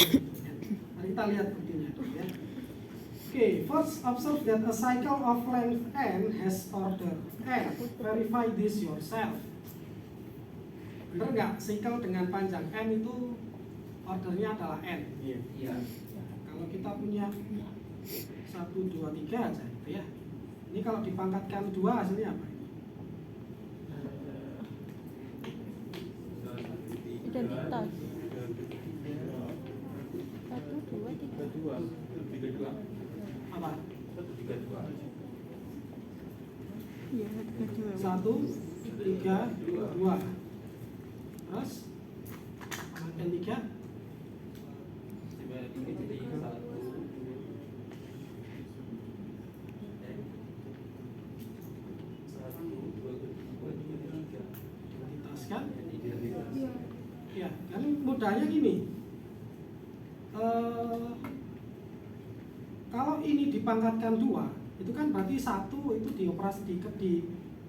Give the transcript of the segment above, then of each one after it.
Mari kita lihat buktinya dulu ya. Oke, first observe that a cycle of length n has order n. Verify this yourself. Bener nggak? Cycle dengan panjang n itu ordernya adalah n. Iya. Kalau kita punya 1, 2, 3 aja gitu ya. Ini kalau dipangkatkan 2 hasilnya apa? Identitas. 1, 2, 3. Apa? 1, 3, 2. Iya, 1, 1, 3, 2. Terus makan 3. Identitaskan. Ya, kan mudahnya gini. Kalau ini dipangkatkan 2, itu kan berarti 1 itu dioperasi di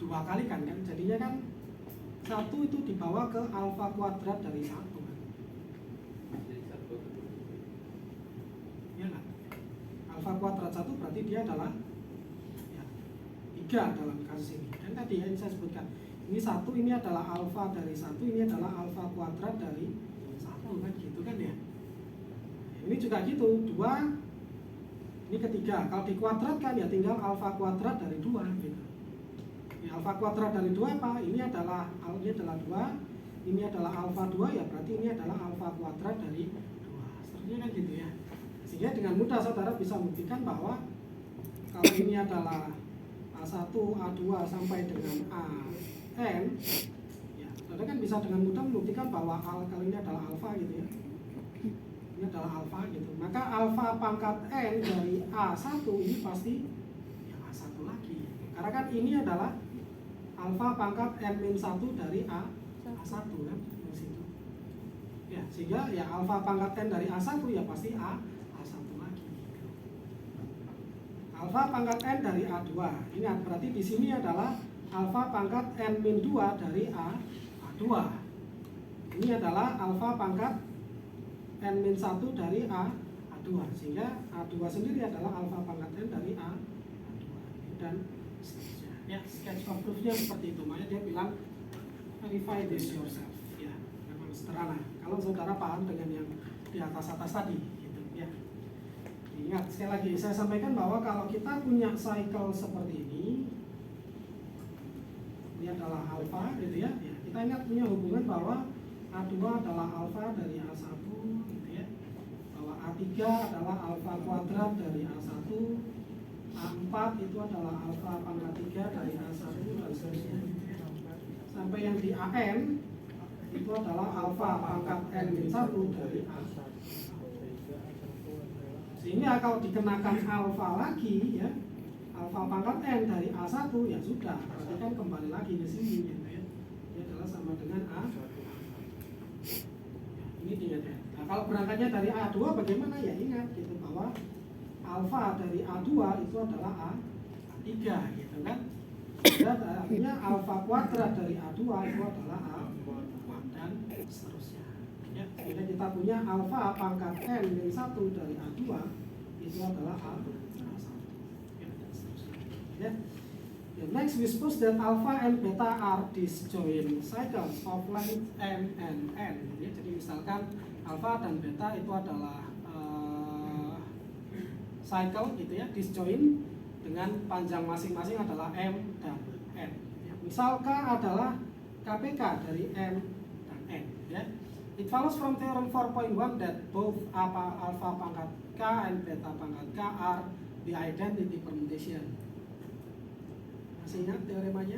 2 kali kan, jadinya kan 1 itu dibawa ke alfa kuadrat dari 1 kan. Ya kan? Alfa kuadrat 1 berarti dia adalah ya, 3 dalam kasus ini. Dan tadi yang saya sebutkan, ini 1 ini adalah alfa dari 1, ini adalah alfa kuadrat dari 1 kan gitu kan ya. Ini juga gitu, 2 ini ketiga, kalau dikuadratkan ya tinggal alfa kuadrat dari 2 gitu. Ya, alfa kuadrat dari 2 apa? Ini adalah 2, ini adalah alfa 2 ya berarti ini adalah alfa kuadrat dari 2. Seterusnya kan gitu ya. Sehingga dengan mudah saudara bisa membuktikan bahwa kalau ini adalah A1, A2 sampai dengan AN ya, saudara kan bisa dengan mudah membuktikan bahwa kali ini adalah alfa gitu ya. Ini adalah alfa gitu. Maka alfa pangkat n dari A1 ini pasti yang A1 lagi. Karena kan ini adalah alfa pangkat n-1 dari A1 kan di situ. Ya, sehingga ya alfa pangkat n dari A1 ya pasti A1 lagi. Alfa pangkat n dari A2. Ingat berarti di sini adalah alfa pangkat n-2 dari A2. Ini adalah alfa pangkat n-1 dari A2, sehingga A2 sendiri adalah alfa pangkat n dari A2 dan seterusnya. Ya, sketch of proof-nya seperti itu. Makanya dia bilang verify this yourself. Ya, memang sederhana. Kalau saudara paham dengan yang di atas tadi, gitu ya. Ingat sekali lagi saya sampaikan bahwa kalau kita punya cycle seperti ini adalah alfa, gitu ya. Ya, kita ingat punya hubungan bahwa A2 adalah alfa dari A1. A3 adalah alfa kuadrat dari A1, A4 itu adalah alfa pangkat 3 dari A1 dan seterusnya. Sampai yang di AN itu adalah alfa pangkat N-1 dari A1. Sehingga kalau dikenakan alfa lagi ya, alfa pangkat N dari A1 ya sudah, berarti kan kembali lagi ke sini gitu ya. Ini adalah sama dengan A. Ini diingat ya. Nah, kalau berangkatnya dari A2 bagaimana ya, ingat gitu bahwa alfa dari A2 itu adalah A3 gitu kan. Dan artinya alfa kuadrat dari A2 itu adalah A4 dan seterusnya. Ya, jadi kita punya alfa pangkat N dari 1 dari A2 itu adalah A1. Ya, dan seterusnya. Ya. Next we suppose that alpha and beta are disjoint cycles of length n and n. Ya, jadi misalkan alpha dan beta itu adalah cycle gitu ya, disjoint dengan panjang masing-masing adalah m dan n. Ya, misal K adalah KPK dari m dan n. Ya. It follows from theorem 4.1 that both alpha pangkat K and beta pangkat K are the identity permutation. Masih ingat teoremanya?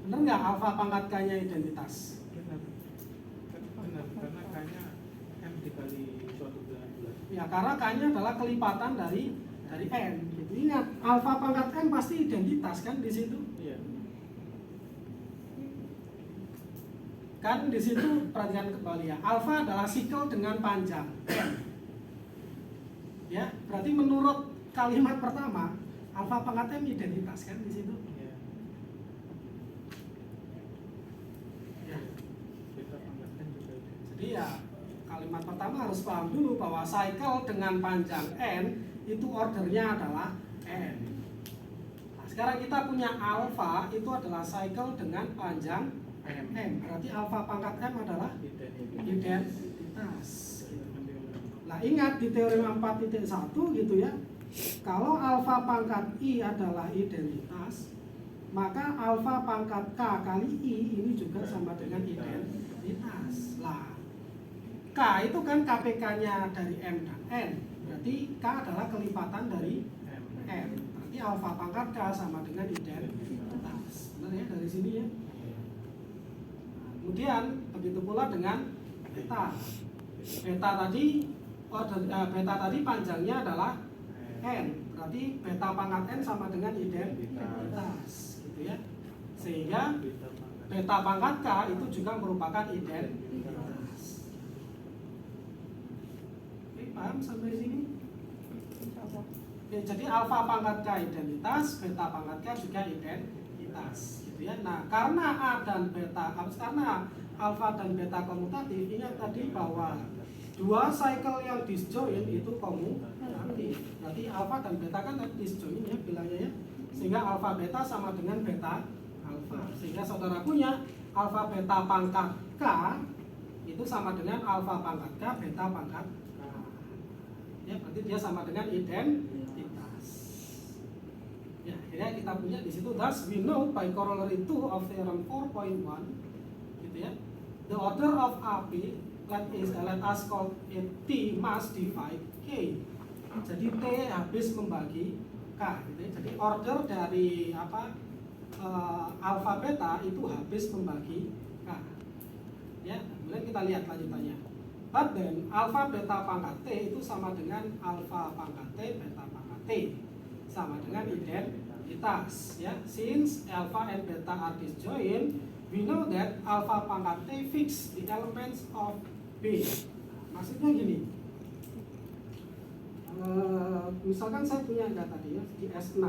Benar nggak alfa pangkat K-nya identitas? Benar, karena K-nya M dikali suatu bulan. Ya, karena K-nya adalah kelipatan dari N. Gitu. Ingat, alfa pangkat N pasti identitas kan di situ? Iya. Kan di situ perhatikan kembali ya, alfa adalah sikel dengan panjang n. Ya, berarti menurut kalimat pertama, Alfa pangkat M identitas kan di situ. Ya. Ya. Beta pangkat N juga itu. Jadi ya kalimat pertama harus paham dulu bahwa cycle dengan panjang n itu ordernya adalah n. Nah, sekarang kita punya alfa itu adalah cycle dengan panjang m. Berarti alfa pangkat m adalah identitas. Nah, ingat di teorema 4.1 gitu ya. Kalau alfa pangkat I adalah identitas, maka alfa pangkat K kali I ini juga sama dengan identitas. Lah, K itu kan KPK-nya dari M dan N. Berarti K adalah kelipatan dari M. Berarti alfa pangkat K sama dengan identitas. Benar ya dari sini ya. Nah, kemudian begitu pula dengan beta. Beta tadi beta tadi panjangnya adalah N, berarti beta pangkat N sama dengan identitas, gitu ya. Sehingga beta pangkat K itu juga merupakan identitas. Oke, paham sampai sini? Oke, jadi alfa pangkat K identitas, beta pangkat K juga identitas, gitu ya. Nah, karena A dan beta, karena alfa dan beta komutatif, ingat tadi bahwa dua cycle yang disjoin itu komutatif. Berarti alfa dan beta kan disjoin ya bilangnya ya. Sehingga alfa beta sama dengan beta alfa. Sehingga saudara punya alfa beta pangkat K itu sama dengan alfa pangkat K beta pangkat K. Ya, berarti dia sama dengan identitas. Ya, akhirnya kita punya di situ. Thus we know by corollary 2 of theorem 4.1 gitu ya. The order of AP let us call it T must divide K. Jadi T habis membagi K gitu ya. Jadi order dari alfa beta itu habis membagi K. Ya, kemudian kita lihat lanjutannya. But then alfa beta pangkat T itu sama dengan alfa pangkat T beta pangkat T. Sama dengan identitas ya. Since alpha and beta are disjoint, we know that alpha pangkat T fix the elements of B. Maksudnya gini, misalkan saya punya data tadi ya di S6,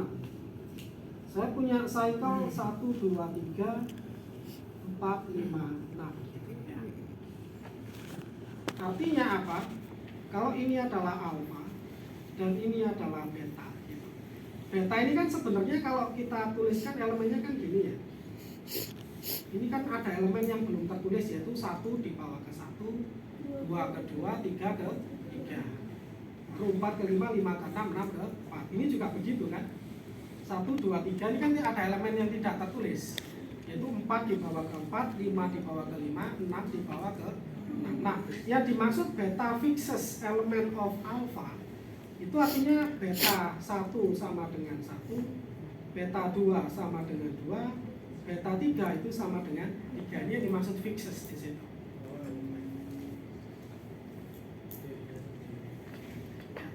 saya punya cycle 1, 2, 3, 4, 5, 6 gitu ya. Artinya apa? Kalau ini adalah alpha dan ini adalah beta gitu. Beta ini kan sebenarnya kalau kita tuliskan elemennya kan gini ya. Ini kan ada elemen yang belum tertulis yaitu 1 dibawa ke 1, 2 ke 2, 3 ke 3, 4 ke 5, 5 ke 6, 6 ke 4. Ini juga begitu kan. 1, 2, 3 ini kan ada elemen yang tidak tertulis yaitu 4 dibawa ke 4, 5 dibawa ke 5, 6 dibawa ke 6. Nah, yang dimaksud beta fixes element of alpha itu artinya beta 1 sama dengan 1, beta 2 sama dengan 2, beta 3 itu sama dengan 3. Ini yang dimaksud fixes di situ.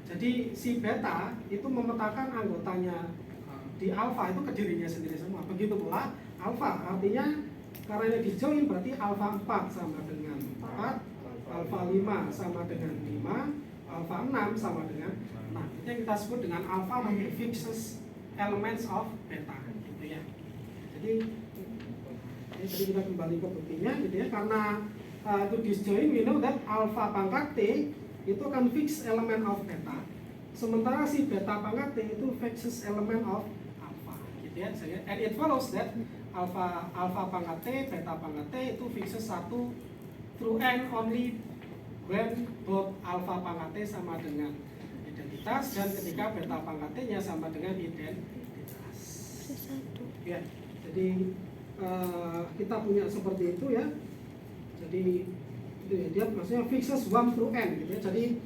Jadi si beta itu memetakan anggotanya di alfa itu ke dirinya sendiri semua. Begitu pula alfa, artinya karena ini disjoin berarti alfa 4 sama dengan 4, alfa 5 sama dengan 5, alfa 6 sama dengan 6. Itu yang kita sebut dengan alfa nanti fixes elements of beta gitu ya. Jadi kita kembali ke buktinya gitu ya, karena itu disjoin, we know that alfa pangkat T itu akan fix elemen of beta, sementara si beta pangkat T itu fixes elemen of alpha gitu ya. And it follows that alpha pangkat T, beta pangkat T itu fixes 1 through n only when both alpha pangkat T sama dengan identitas dan ketika beta pangkat T nya sama dengan identitas ya. Jadi kita punya seperti itu ya. Jadi itu ya, dia maksudnya fixes 1 through n gitu ya. Jadi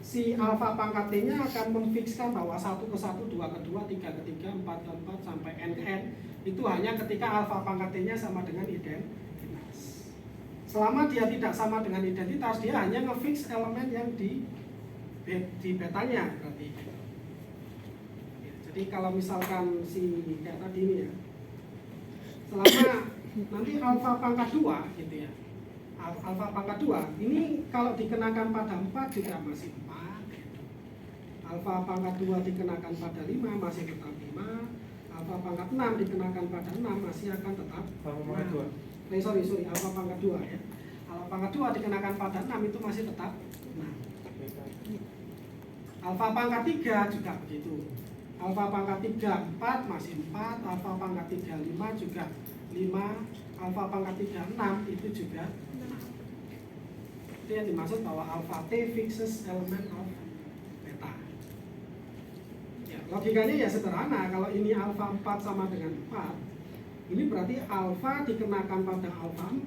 si alfa pangkat T-nya akan memfikskan bahwa 1 ke 1, 2 ke 2, 3 ke 3, 4 ke 4 sampai n ke n itu hanya ketika alfa pangkat T-nya sama dengan identitas. Selama dia tidak sama dengan identitas, dia hanya ngefix elemen yang di betanya berarti. Ya, jadi kalau misalkan si kayak tadi ini ya, selama nanti alfa pangkat 2 gitu ya, alfa pangkat 2 ini kalau dikenakan pada 4 juga masih 4, Alfa pangkat 2 dikenakan pada 5 masih tetap 5. Alfa pangkat 6 dikenakan pada 6 masih akan tetap Alfa pangkat 2. sorry, alfa pangkat 2 ya. Alfa pangkat 2 dikenakan pada 6 itu masih tetap 6. Alfa pangkat 3 juga begitu. Alfa pangkat 3 4 masih 4. Alfa pangkat 3 5 juga 5. Alfa pangkat 3 6 itu juga 6. Itu yang dimaksud bahwa alfa T fixes element of beta. Ya, logikanya ya sederhana. Kalau ini alfa 4 sama dengan 4, ini berarti alfa dikenakan pada alfa 4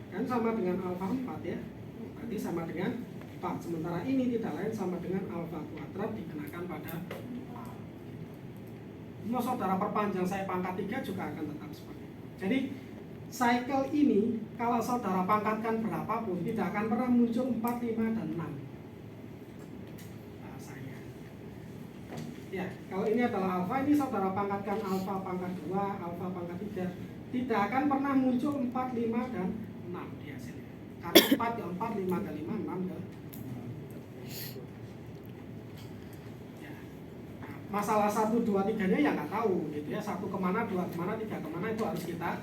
kan sama dengan alfa 4 ya. Berarti sama dengan 4. Sementara ini tidak lain sama dengan alfa kuadrat dikenakan pada 4. Mau saudara perpanjang saya pangkat 3 juga akan tetap seperti itu. Jadi cycle ini kalau saudara pangkatkan berapapun tidak akan pernah muncul 4, 5, dan 6 bahasanya. Ya, kalau ini adalah alfa, ini saudara pangkatkan alfa pangkat 2, alfa pangkat 3, tidak akan pernah muncul 4, 5, dan 6 di hasilnya. Karena 4 ke 4, 5 ke 5, 6 ke 6. Ya. Nah, masalah 1, 2, 3 nya ya nggak tahu gitu ya. 1 kemana, 2 kemana, 3 kemana itu harus kita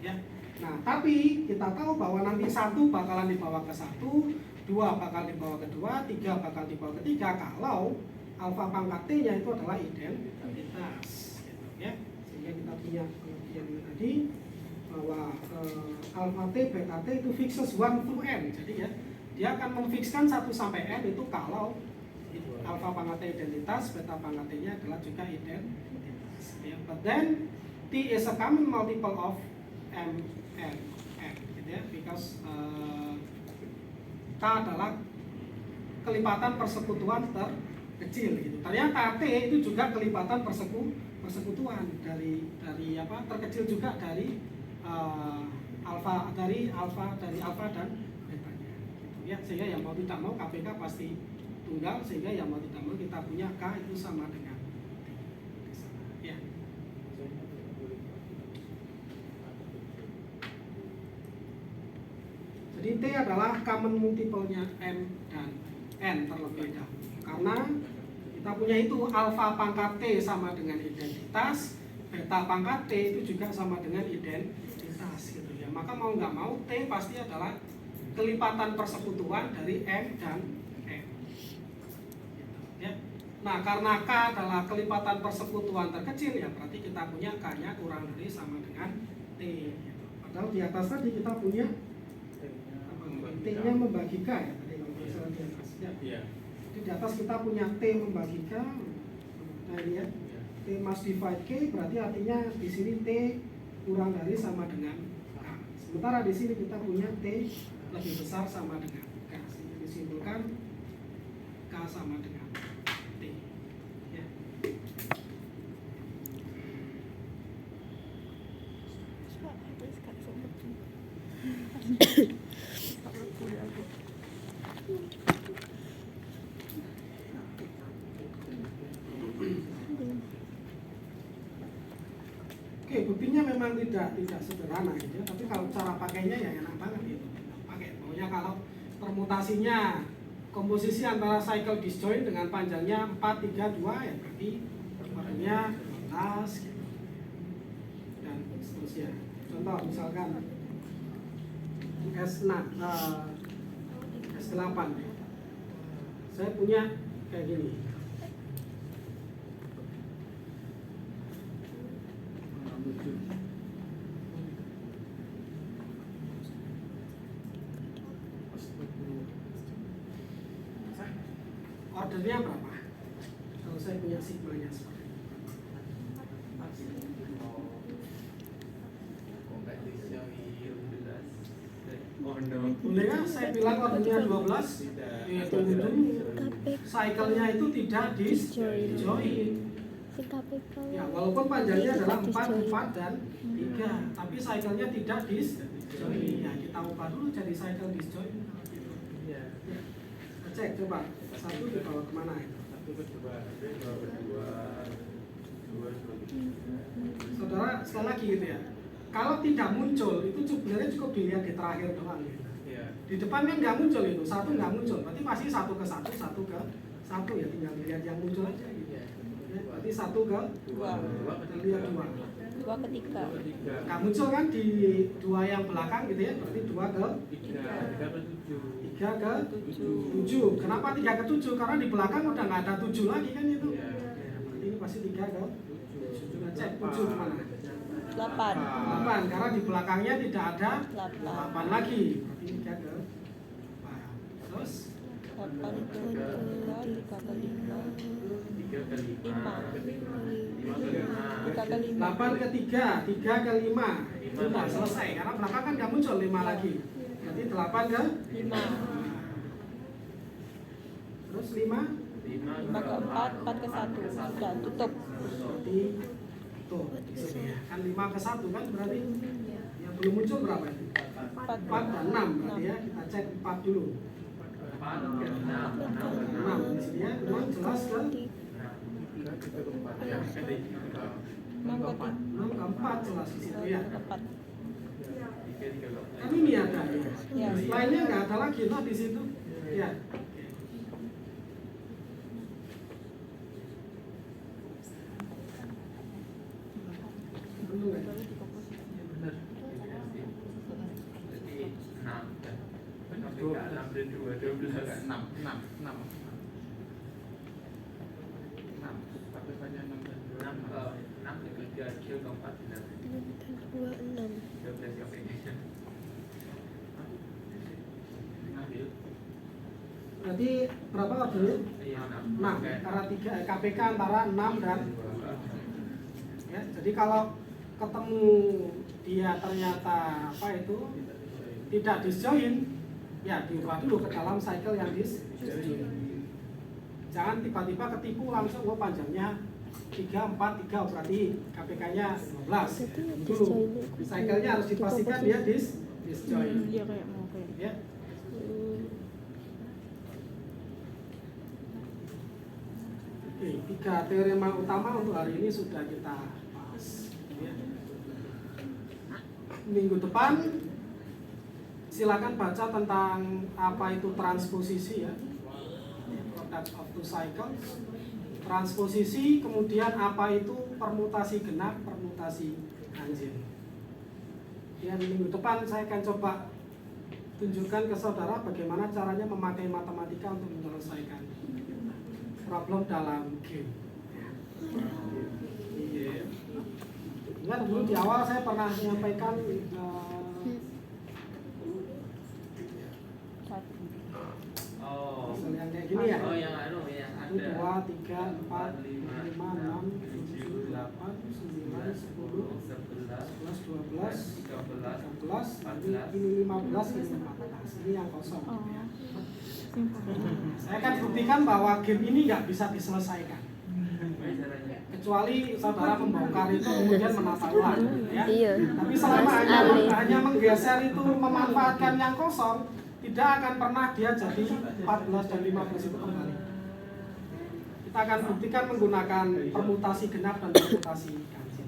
ya. Nah, tapi kita tahu bahwa nanti 1 bakalan dibawa ke 1, 2 bakal dibawa ke 2, 3 bakal dibawa ke 3 kalau alfa pangkat T-nya itu adalah identitas gitu ya. Sehingga kita punya pengertian tadi bahwa alfa T, beta T itu fixes 1 to n. Jadi ya, dia akan memfikskan 1 sampai n itu kalau alfa pangkat T identitas, beta pangkat T-nya adalah juga identitas ya. But then T is a common multiple of M gitu ya, because K adalah kelipatan persekutuan terkecil gitu. Ternyata T itu juga kelipatan persekutuan dari apa terkecil juga dari alfa dan betanya gitu ya. Sehingga yang mau tidak mau KPK pasti tunggal, sehingga yang mau tidak mau kita punya K itu sama dengan T ya. Jadi T adalah common multiple-nya M dan N terlebih dahulu. Karena kita punya itu alfa pangkat T sama dengan identitas, beta pangkat T itu juga sama dengan identitas gitu ya. Maka mau nggak mau T pasti adalah kelipatan persekutuan dari M dan N. Gitu, ya. Nah, karena K adalah kelipatan persekutuan terkecil ya berarti kita punya K-nya kurang dari sama dengan T. Gitu. Padahal di atas tadi kita punya T-nya membagi K ya tadi kalau misalnya di atas ya. Iya. Jadi di atas kita punya T membagi K. Nah ini ya. T must divide K berarti artinya di sini T kurang dari sama dengan K. Sementara di sini kita punya T lebih besar sama dengan K. Sehingga disimpulkan K sama dengan T. Ya. Oke, buktinya memang tidak sederhana gitu ya. Tapi kalau cara pakainya ya enak banget gitu. Pakai pokoknya kalau permutasinya komposisi antara cycle disjoint dengan panjangnya 4, 3, 2 ya berarti warnanya 12 gitu. Dan seterusnya. Contoh misalkan S8 ya. Saya punya kayak gini. Ordernya berapa? Kalau saya punya sigmanya seperti ini. Boleh kan saya bilang ordernya 12? Ya tunggu dulu. Cycle-nya itu tidak disjoint. Ya, walaupun panjangnya adalah 4, 4 dan 3, tapi cycle-nya tidak disjoint. Ya, kita ubah dulu jadi cycle disjoint. Ya. Cek coba, 1 dibawa kemana itu? 1 ke 2, Saudara sekali lagi gitu ya. Kalau tidak muncul itu sebenarnya cukup dilihat di terakhir doang gitu. Iya. Di depan kan nggak muncul itu, 1 nggak muncul, berarti masih 1 ke 1, 1 ke 2. 1 ya, tinggal lihat yang muncul aja gitu. Ya, berarti 1 ke 2. lihat 2. 2 ke 3. Nah, muncul kan di 2 yang belakang gitu ya, berarti 2 ke 3 ke 7. Kenapa 3 ke 7? Karena di belakang udah nggak ada 7 lagi kan itu. Iya. Berarti ini pasti 3 ke 7. Coba cek 7 kemana? 8. 8, karena di belakangnya tidak ada 8. 8 lagi. Berarti 3 ke 8. Terus 8 itu 3 ke 5. 3 ke 5. 8 ke 3, 3 ke 5. Sudah selesai, karena belakang kan nggak muncul 5 lagi. Berarti 8 ke 5. terus 5. 5 ke 4, 4 ke 1. Sudah tutup. Berarti tuh di sini ya. Kan 5 ke 1 kan berarti yang belum muncul berapa itu? 4 dan 6 berarti ya. Kita cek 4 dulu. 6 di sini ya. 6 jelas ke 6 ke 6 ke 4 jelas di situ ya. 4. Kan ini ada ya. Ya. Lainnya nggak ada lagi loh di situ. Ya. Betul nggak? Benar. Berarti berapa ordernya? 6. Karena 3 KPK antara 6 dan ya. Jadi kalau ketemu dia ternyata apa itu tidak disjoin, ya diubah dulu ke dalam cycle yang disjoin. Jangan tiba-tiba ketipu langsung panjangnya 3, 4, 3 berarti KPK-nya 12. Dulu cycle-nya harus dipastikan dia disjoin. Dia kayak mau kayak. Ya. Oke, 3 teorema utama untuk hari ini sudah kita bahas. Ya. Minggu depan silakan baca tentang apa itu transposisi ya, product of two cycles, transposisi, kemudian apa itu permutasi genap, permutasi ganjil. Dan minggu depan saya akan coba tunjukkan ke saudara bagaimana caranya memakai matematika untuk menyelesaikan problem dalam game. Ingat dulu di awal saya pernah menyampaikan yang kayak gini ya. Oh, yang anu yang 1, 2, 3, 4, 5, 6, 7, 8, 9, 10, 11, 12, 13, ini 15, ini 14. Ini yang kosong. Ya. Saya akan buktikan bahwa game ini nggak bisa diselesaikan. Kecuali saudara membongkar itu kemudian menata ulang, ya. Iya. Tapi selama hanya menggeser itu memanfaatkan yang kosong, tidak akan pernah dia jadi 14 dan 15 itu kembali. Kita akan buktikan menggunakan permutasi genap dan permutasi ganjil.